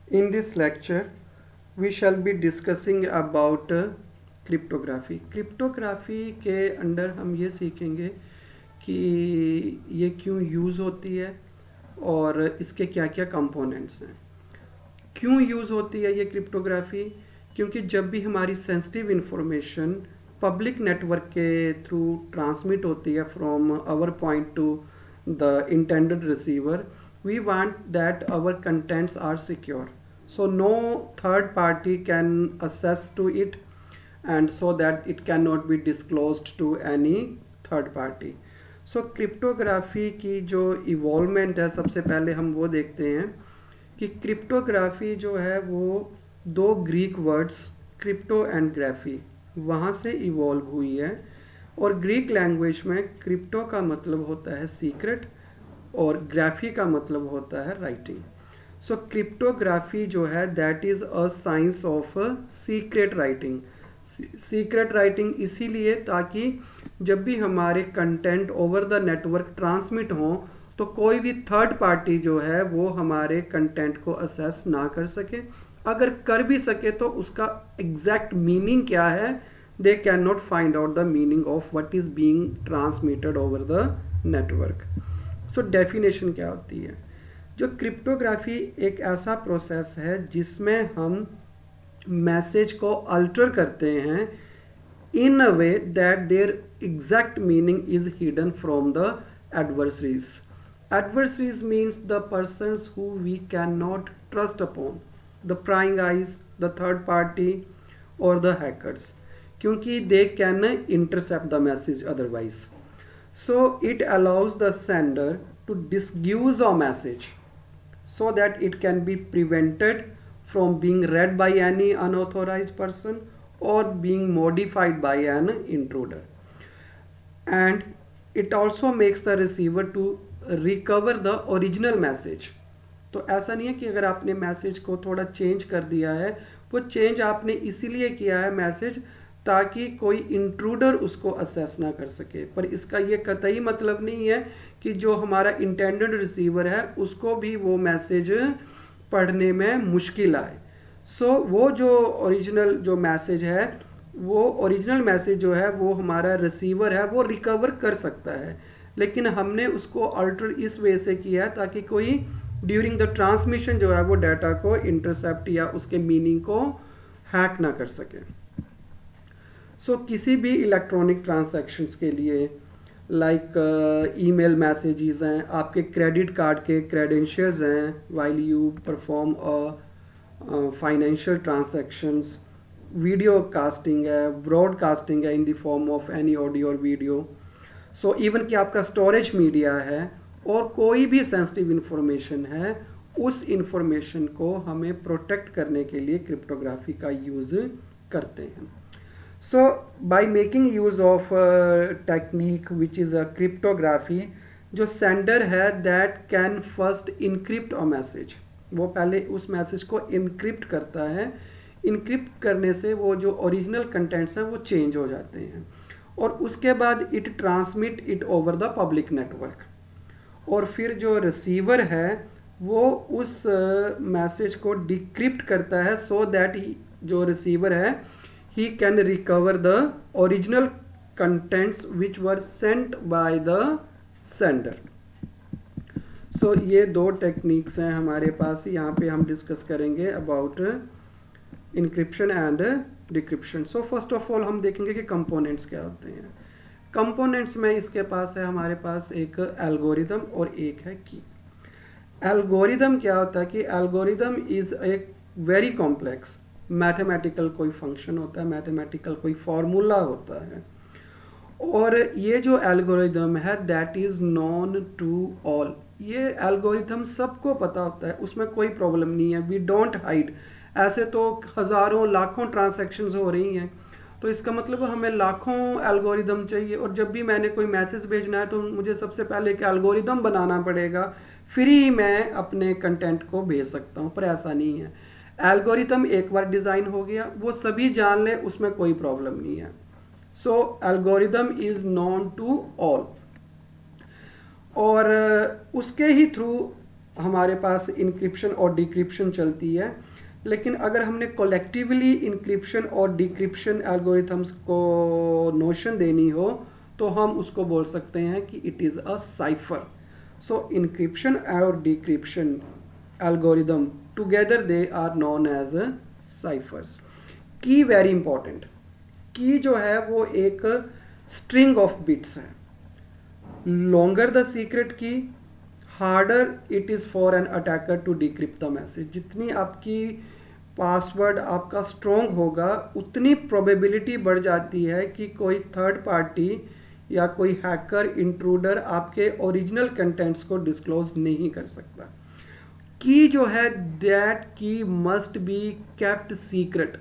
In this lecture, we shall be discussing about cryptography. Cryptography के under हम ये सीखेंगे कि ये क्यों यूज़ होती है और इसके क्या क्या कंपोनेंट्स हैं। क्यों यूज़ होती है ये क्रिप्टोग्राफी? क्योंकि जब भी हमारी सेंसिटिव इंफॉर्मेशन पब्लिक नेटवर्क के थ्रू ट्रांसमिट होती है from our point to the intended receiver, we want that our contents are secure, so no third party can access to it, and so that it cannot be disclosed to any third party. So cryptography की जो involvement है, सबसे पहले हम वो देखते हैं कि क्रिप्टोग्राफी जो है वो दो Greek words crypto and graphy वहाँ से इवॉल्व हुई है। और ग्रीक लैंग्वेज में क्रिप्टो का मतलब होता है सीक्रेट और ग्राफी का मतलब होता है राइटिंग। सो क्रिप्टोग्राफी जो है that is a science of secret writing. Secret writing इसीलिए ताकि जब भी हमारे content over the network transmit हों तो कोई भी थर्ड पार्टी जो है वो हमारे कंटेंट को असेस ना कर सके। अगर कर भी सके तो उसका एग्जैक्ट मीनिंग क्या है, they can not find out the meaning of what is being transmitted over the network. So definition क्या होती है? जो क्रिप्टोग्राफी एक ऐसा प्रोसेस है जिसमें हम मैसेज को अल्टर करते हैं in a way that their exact meaning is hidden from the adversaries. Adversaries means the persons who we cannot trust upon, the prying eyes, the third party or the hackers, क्योंकि they can intercept the message otherwise. So it allows the sender to disguise a message so that it can be prevented from being read by any unauthorized person or being modified by an intruder. And it also makes the receiver to recover the original message. तो ऐसा नहीं है कि अगर आपने message को थोड़ा change कर दिया है, वो चेंज आपने इसीलिए किया है मैसेज ताकि कोई इंट्रूडर उसको असेस ना कर सके, पर इसका ये कतई मतलब नहीं है कि जो हमारा इंटेंडेड रिसीवर है उसको भी वो मैसेज पढ़ने में मुश्किल आए। सो वो जो ओरिजिनल जो मैसेज है, वो ओरिजिनल मैसेज जो है वो हमारा रिसीवर है वो रिकवर कर सकता है, लेकिन हमने उसको अल्टर इस वे से किया है ताकि कोई ड्यूरिंग द ट्रांसमिशन जो है वो डाटा को इंटरसेप्ट या उसके मीनिंग को हैक ना कर सके। सो किसी भी इलेक्ट्रॉनिक ट्रांजैक्शंस के लिए लाइक ईमेल मैसेजेस हैं, आपके क्रेडिट कार्ड के क्रेडेंशियल्स हैं while you perform financial transactions, video casting है, ब्रॉडकास्टिंग है in the form of any audio और वीडियो। सो इवन कि आपका स्टोरेज मीडिया है और कोई भी सेंसिटिव इंफॉर्मेशन है, उस इंफॉर्मेशन को हमें प्रोटेक्ट करने के लिए क्रिप्टोग्राफी का यूज़ करते हैं। So by making use of technique which is a cryptography, जो sender है that can first encrypt a message, वो पहले उस मैसेज को encrypt करता है। encrypt करने से वो जो ओरिजिनल कंटेंट्स हैं वो चेंज हो जाते हैं और उसके बाद it transmit it over the public network, और फिर जो रिसीवर है वो उस मैसेज को डिक्रिप्ट करता है सो दैट जो रिसीवर है he can recover the original contents which were sent by the sender. So ये दो टेक्निक्स हैं हमारे पास, यहाँ पे हम डिस्कस करेंगे about encryption and decryption. So first of all हम देखेंगे कि कंपोनेंट्स क्या होते हैं। कंपोनेंट्स में इसके पास है हमारे पास एक एल्गोरिदम और एक है की। एल्गोरिदम क्या होता है कि एल्गोरिदम इज़ एक वेरी कॉम्प्लेक्स मैथमेटिकल कोई फंक्शन होता है, मैथमेटिकल कोई फार्मूला होता है, और ये जो एल्गोरिदम है that is known to all. ये एल्गोरिदम सबको पता होता है, उसमें कोई प्रॉब्लम नहीं है, वी डोंट हाइड। ऐसे तो हज़ारों लाखों ट्रांजैक्शंस हो रही हैं, तो इसका मतलब हमें लाखों एल्गोरिदम चाहिए, और जब भी मैंने कोई मैसेज भेजना है तो मुझे सबसे पहले एक एल्गोरिदम बनाना पड़ेगा, फिर ही मैं अपने कंटेंट को भेज सकता हूँ। पर ऐसा नहीं है, एल्गोरिथम एक बार डिज़ाइन हो गया वो सभी जान ले, उसमें कोई प्रॉब्लम नहीं है। So algorithm is known to all, और उसके ही थ्रू हमारे पास इंक्रिप्शन और डिक्रिप्शन चलती है, लेकिन अगर हमने कलेक्टिवली इंक्रिप्शन और डिक्रिप्शन एल्गोरिथम्स को नोशन देनी हो तो हम उसको बोल सकते हैं कि it is a cipher. So encryption और decryption algorithm together they are known as ciphers. Key very important. Key जो है वो एक स्ट्रिंग ऑफ बिट्स है. Longer the secret key, harder it is for an attacker to decrypt the message. जितनी आपकी password आपका strong होगा उतनी प्रोबेबिलिटी बढ़ जाती है कि कोई थर्ड पार्टी या कोई हैकर इंट्रूडर आपके ओरिजिनल कंटेंट्स को डिस्क्लोज नहीं कर सकता. की जो है दैट की मस्ट बी केप्ट सीक्रेट.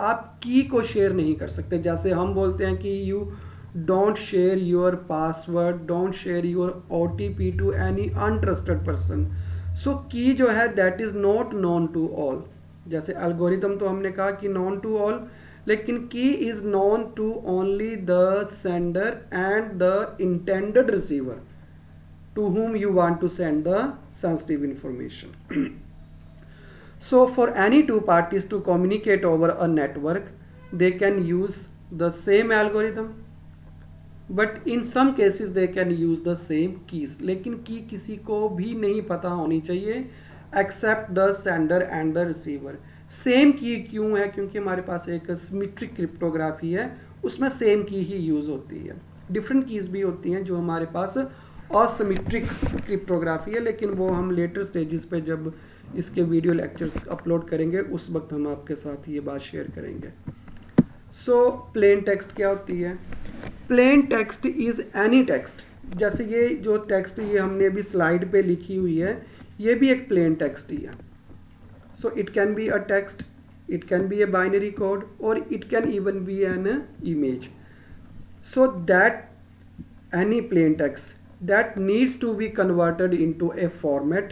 आप की को शेयर नहीं कर सकते. जैसे हम बोलते हैं कि you don't share your password, don't share your OTP to any untrusted person. So key जो है that is not known to all. जैसे एल्गोरिथम तो हमने कहा कि नॉन टू ऑल, लेकिन key is known to only the sender and the intended receiver to whom you want to send the sensitive information. So for any two parties to communicate over a network, they can use the same algorithm, but in some cases they can use the same keys. लेकिन की किसी को भी नहीं पता होनी चाहिए except the sender and the receiver. Same की क्यों है? क्योंकि हमारे पास एक सिमेट्रिक क्रिप्टोग्राफी है, उसमें सेम की ही यूज़ होती है. डिफरेंट कीज़ भी होती हैं जो हमारे पास असिमेट्रिक क्रिप्टोग्राफी है, लेकिन वो हम लेटर स्टेजेस पे जब इसके वीडियो लेक्चर्स अपलोड करेंगे उस वक्त हम आपके साथ ये बात शेयर करेंगे. सो प्लेन टेक्स्ट क्या होती है? Plain text is any text. जैसे ये जो टेक्स्ट ये हमने अभी स्लाइड पे लिखी हुई है, ये भी एक प्लेन टेक्स्ट ही है. So it can be a text, it can be a binary code, और it can even be an image. So that any plain text that needs to be converted into a format,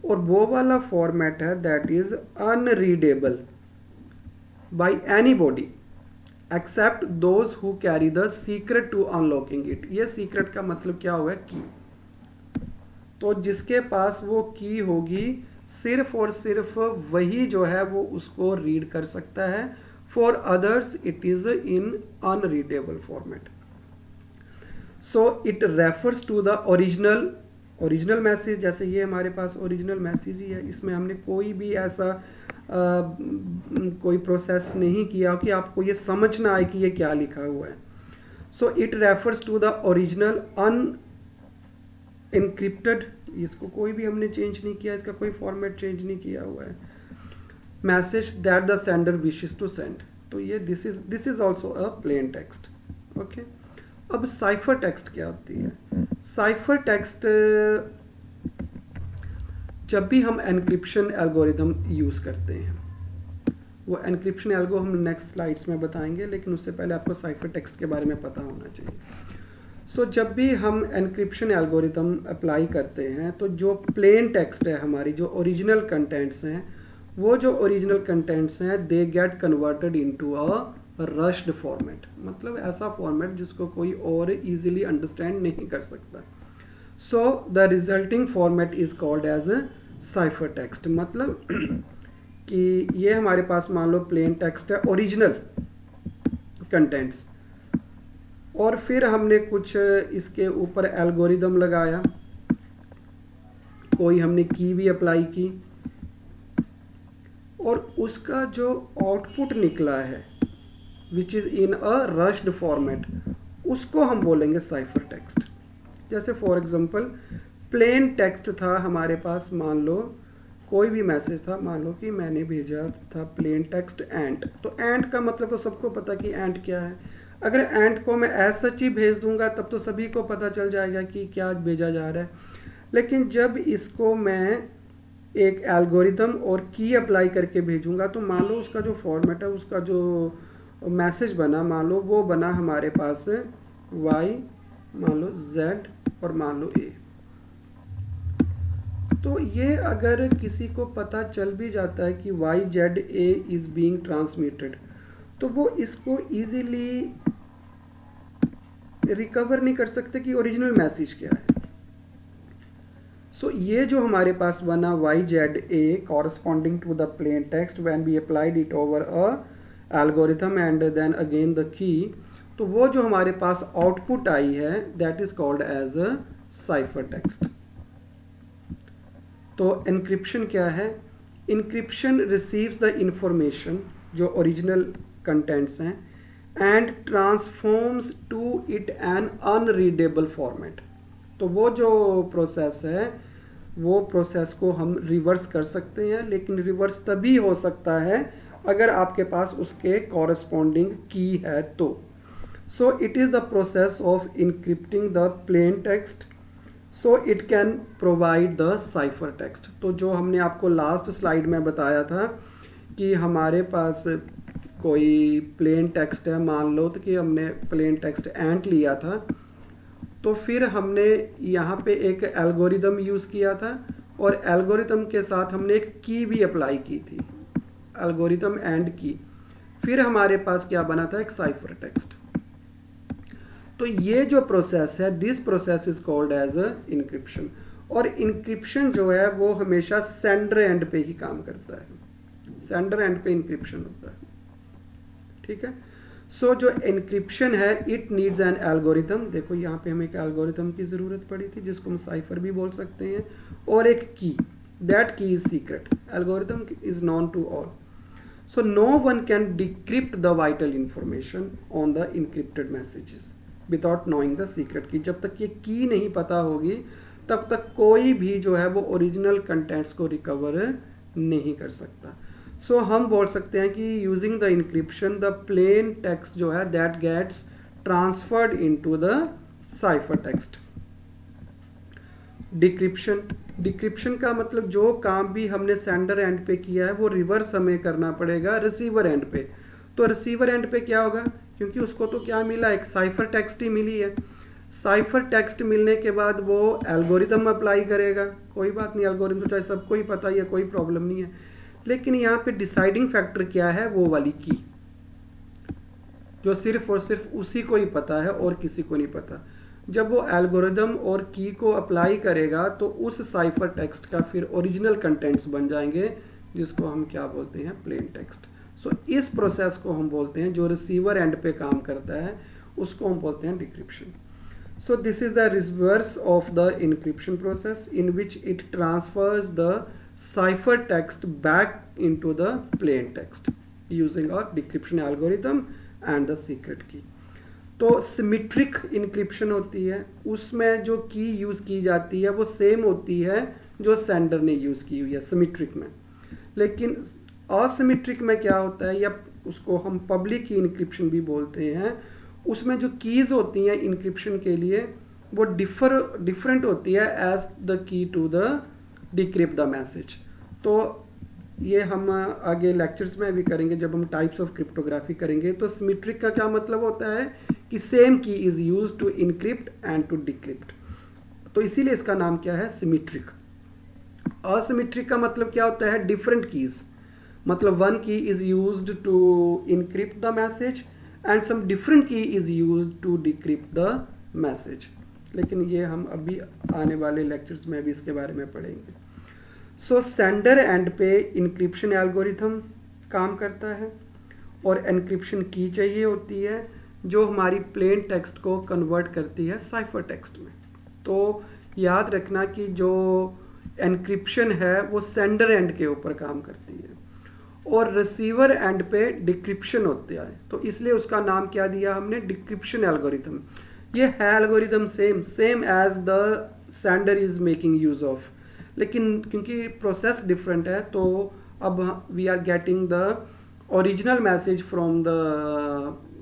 और वो वाला format है that is unreadable by anybody except those who carry the secret to unlocking it. ये secret का मतलब क्या हुआ? की. तो जिसके पास वो की होगी सिर्फ और सिर्फ वही जो है वो उसको रीड कर सकता है. For others it is in unreadable format. So it refers to the original message. जैसे ये हमारे पास ओरिजिनल मैसेज ही है, इसमें हमने कोई भी ऐसा कोई प्रोसेस नहीं किया कि आपको ये समझना आए कि ये क्या लिखा हुआ है. So it refers to the original unencrypted. इसको कोई भी हमने चेंज नहीं किया, इसका कोई फॉर्मेट चेंज नहीं किया हुआ है. Message that the sender wishes to send. तो ये this is also a plain text. Okay. अब साइफर टेक्स्ट क्या होती है? साइफर टेक्स्ट जब भी हम एनक्रिप्शन एल्गोरिदम यूज़ करते हैं, वो एनक्रिप्शन एल्गो हम नेक्स्ट स्लाइड्स में बताएंगे, लेकिन उससे पहले आपको साइफर टेक्स्ट के बारे में पता होना चाहिए. सो जब भी हम एनक्रिप्शन एल्गोरिदम अप्लाई करते हैं तो जो प्लेन टेक्स्ट है हमारी, जो ओरिजिनल कंटेंट्स हैं, वो जो ओरिजिनल कंटेंट्स हैं they get converted into a rushed format. मतलब ऐसा फॉर्मेट जिसको कोई और इजीली अंडरस्टैंड नहीं कर सकता. So the resulting format is called as cipher text. मतलब कि ये हमारे पास मान लो प्लेन टेक्स्ट है, ओरिजिनल कंटेंट्स, और फिर हमने कुछ इसके ऊपर एल्गोरिदम लगाया, कोई हमने की भी अप्लाई की, और उसका जो आउटपुट निकला है which is in a rushed format, उसको हम बोलेंगे साइफर टेक्स्ट. जैसे फॉर एग्जांपल प्लेन टेक्स्ट था हमारे पास, मान लो कोई भी मैसेज था, मान लो कि मैंने भेजा था प्लेन टेक्स्ट एंट. तो एंट का मतलब तो सबको पता कि एंट क्या है. अगर एंट को मैं एज सच ही भेज दूंगा तब तो सभी को पता चल जाएगा कि क्या भेजा जा रहा है. लेकिन जब इसको मैं एक एल्गोरिदम और की अप्लाई करके भेजूंगा तो मान लो उसका जो फॉर्मेट है, उसका जो मैसेज बना, मान लो वो बना हमारे पास y, मान लो z और मान लो a. तो ये अगर किसी को पता चल भी जाता है कि YZA इज बीइंग ट्रांसमिटेड, तो वो इसको इजीली रिकवर नहीं कर सकते कि ओरिजिनल मैसेज क्या है. सो ये जो हमारे पास बना YZA corresponding to the plain text when we applied it over a algorithm and then again the key, तो वो जो हमारे पास आउटपुट आई है that is called as a cipher text. तो एनक्रिप्शन क्या है? इनक्रिप्शन रिसीव्स द इंफॉर्मेशन जो ओरिजिनल कंटेंट्स हैं and transforms to it an unreadable format. तो वो जो प्रोसेस है वो प्रोसेस को हम रिवर्स कर सकते हैं, लेकिन रिवर्स तभी हो सकता है अगर आपके पास उसके कॉरस्पॉन्डिंग की है तो। So it is the process of encrypting the plain text so it can provide the cipher text. तो जो हमने आपको लास्ट स्लाइड में बताया था कि हमारे पास कोई प्लेन टेक्स्ट है, मान लो तो कि हमने प्लेन टेक्स्ट एंट लिया था, तो फिर हमने यहाँ पे एक एल्गोरिदम यूज़ किया था और एल्गोरिदम के साथ हमने एक की भी अप्लाई की थी, एल्गोरिदम एंड की। फिर हमारे पास क्या बना था? एक साइफर टेक्स्ट। तो ये जो प्रोसेस है, this process is called as a encryption. और इनक्रिप्शन जो है वो हमेशा सेंडर एंड पे ही काम करता है, सेंडर एंड पे इनक्रिप्शन होता है, ठीक है। सो जो इनक्रिप्शन है इट नीड्स एन एल्गोरिथम। देखो यहाँ पे हमें एक एल्गोरिथम की ज़रूरत पड़ी थी जिसको हम साइफर भी बोल सकते हैं, और एक key, that key is secret, algorithm is known to all. So no one can decrypt the vital information on the encrypted messages without knowing the secret key. जब तक ये की नहीं पता होगी तब तक कोई भी जो है वो ओरिजिनल कंटेंट्स को रिकवर नहीं कर सकता। सो हम बोल सकते हैं कि using the encryption the plain text जो है that gets transferred into the cipher text. Decryption, decryption का मतलब जो काम भी हमने सेंडर एंड पे किया है वो रिवर्स हमें करना पड़ेगा रिसीवर एंड पे। तो रिसीवर एंड पे क्या होगा? क्योंकि उसको तो क्या मिला, एक साइफर टेक्स्ट ही मिली है। साइफर टेक्स्ट मिलने के बाद वो एल्गोरिदम अप्लाई करेगा, कोई बात नहीं, एल्गोरिदम तो चाहे सबको ही पता ही है, कोई प्रॉब्लम नहीं है। लेकिन यहाँ पे डिसाइडिंग फैक्टर क्या है? वो वाली की, जो सिर्फ और सिर्फ उसी को ही पता है और किसी को नहीं पता। जब वो एल्गोरिदम और की को अप्लाई करेगा तो उस साइफर टेक्स्ट का फिर ओरिजिनल कंटेंट्स बन जाएंगे जिसको हम क्या बोलते हैं? Plain text. सो इस प्रोसेस को हम बोलते हैं, जो रिसीवर एंड पे काम करता है उसको हम बोलते हैं decryption. So this is the reverse of the encryption process in which it transverse the cipher text back into the plain text using a decryption algorithm and the secret key। तो symmetric encryption होती है, उसमें जो की use की जाती है वो सेम होती है जो सेंडर ने यूज़ की हुई है सिमेट्रिक में। लेकिन असिमेट्रिक में क्या होता है, या उसको हम पब्लिक की इनक्रिप्शन भी बोलते हैं, उसमें जो कीज़ होती हैं इनक्रिप्शन के लिए वो डिफरेंट होती है as the key to the decrypt the message. तो ये हम आगे लेक्चर्स में भी करेंगे जब हम टाइप्स ऑफ क्रिप्टोग्राफी करेंगे। तो सिमेट्रिक का क्या मतलब होता है कि same key is used to encrypt and to decrypt, तो इसीलिए इसका नाम क्या है? सिमेट्रिक। असिमेट्रिक का मतलब क्या होता है? डिफरेंट कीज, मतलब one key is used to encrypt the message and some different key is used to decrypt the message. लेकिन ये हम अभी आने वाले लेक्चर्स में भी इसके बारे में पढ़ेंगे। सो सेंडर एंड पे इनक्रिप्शन एल्गोरिथम काम करता है और एनक्रिप्शन की चाहिए होती है जो हमारी प्लेन टेक्स्ट को कन्वर्ट करती है साइफर टेक्स्ट में। तो याद रखना कि जो एनक्रिप्शन है वो सेंडर एंड के ऊपर काम करती है और रिसीवर एंड पे डिक्रिप्शन होता है, तो इसलिए उसका नाम क्या दिया हमने? Decryption algorithm. ये है algorithm same as the sender is making use of, लेकिन क्योंकि प्रोसेस डिफरेंट है तो अब we are getting the original message from the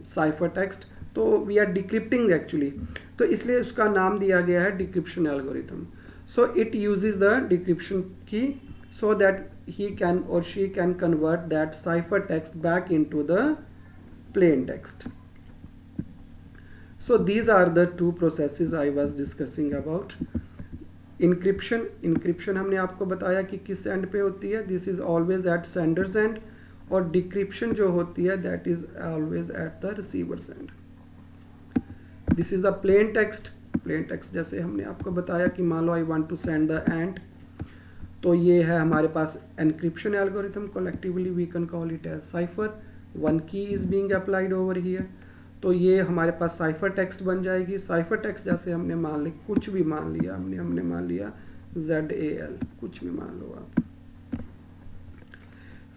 cipher text, तो वी आर डिक्रिप्टिंग एक्चुअली, तो इसलिए उसका नाम दिया गया है decryption algorithm. So it uses the decryption key so that he can or she can convert that cipher text back into the plain text. So these are the two processes I was discussing about. Encryption हमने आपको बताया कि किस and पे होती है, this is always at sender's end, और decryption जो होती है that is always at the receiver's end. This is the plain text plain text जैसे हमने आपको बताया कि मान लो I want to send the end, तो ये है हमारे पास encryption algorithm, collectively we can call it as cipher, one key is being applied over here. तो ये हमारे पास साइफर टेक्स्ट बन जाएगी। साइफर टेक्स्ट जैसे हमने मान लिया, कुछ भी मान लिया हमने मान लिया ZAL, कुछ भी मान लो आप।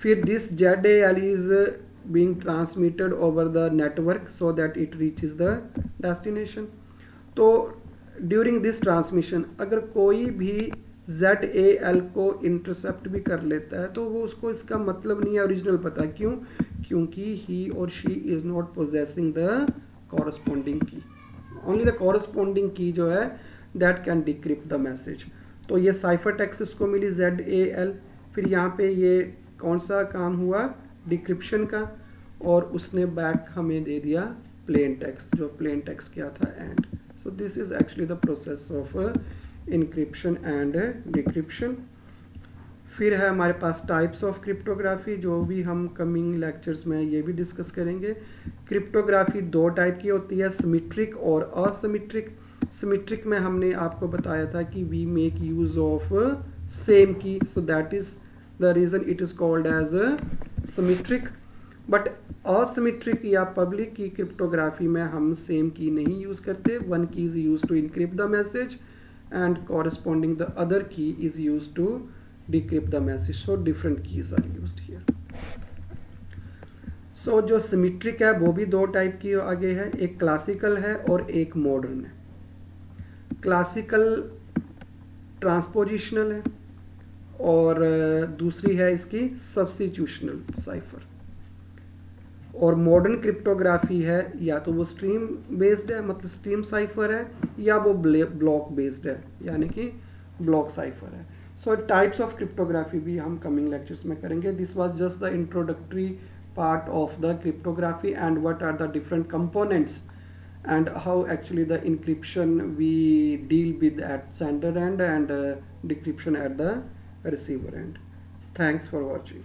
फिर this ZAL is being transmitted over the network so that it reaches the destination। तो ड्यूरिंग दिस ट्रांसमिशन अगर कोई भी ZAL को इंटरसेप्ट भी कर लेता है तो वो उसको इसका मतलब नहीं है ओरिजिनल पता। क्यों? क्योंकि ही और she is not possessing the corresponding की, ओनली द कॉरस्पॉन्डिंग की जो है that can decrypt the message. तो ये साइफर टेक्स्ट इसको मिली ZAL। फिर यहाँ पे ये कौन सा काम हुआ? डिक्रिप्शन का, और उसने बैक हमें दे दिया प्लेन टेक्स्ट, जो प्लेन टेक्स्ट क्या था? And. So this is actually the process of encryption and decryption. फिर है हमारे पास टाइप्स ऑफ क्रिप्टोग्राफी, जो भी हम कमिंग लेक्चर्स में ये भी डिस्कस करेंगे। क्रिप्टोग्राफी दो टाइप की होती है, सिमेट्रिक और असिमेट्रिक। सिमेट्रिक में हमने आपको बताया था कि we make use of same key, so that is the reason it is called as symmetric. But asymmetric या पब्लिक की क्रिप्टोग्राफी में हम सेम की नहीं यूज करते, one key is use to encrypt the message and corresponding the other key is used to decrypt the message, so different keys are used here। so जो symmetric है वो भी दो type की आगे है, एक क्लासिकल है और एक मॉडर्न है। क्लासिकल ट्रांसपोजिशनल है और दूसरी है इसकी सब्स्टिट्यूशनल साइफर। और मॉडर्न क्रिप्टोग्राफी है या तो वो स्ट्रीम बेस्ड है, मतलब स्ट्रीम साइफर है, या वो ब्लॉक बेस्ड है यानी कि ब्लॉक साइफर है। सो टाइप्स ऑफ क्रिप्टोग्राफी भी हम कमिंग लेक्चर्स में करेंगे। This was just the introductory part of the cryptography and what are the different components and how actually the encryption we deal with at sender end and decryption at the receiver end. Thanks for watching.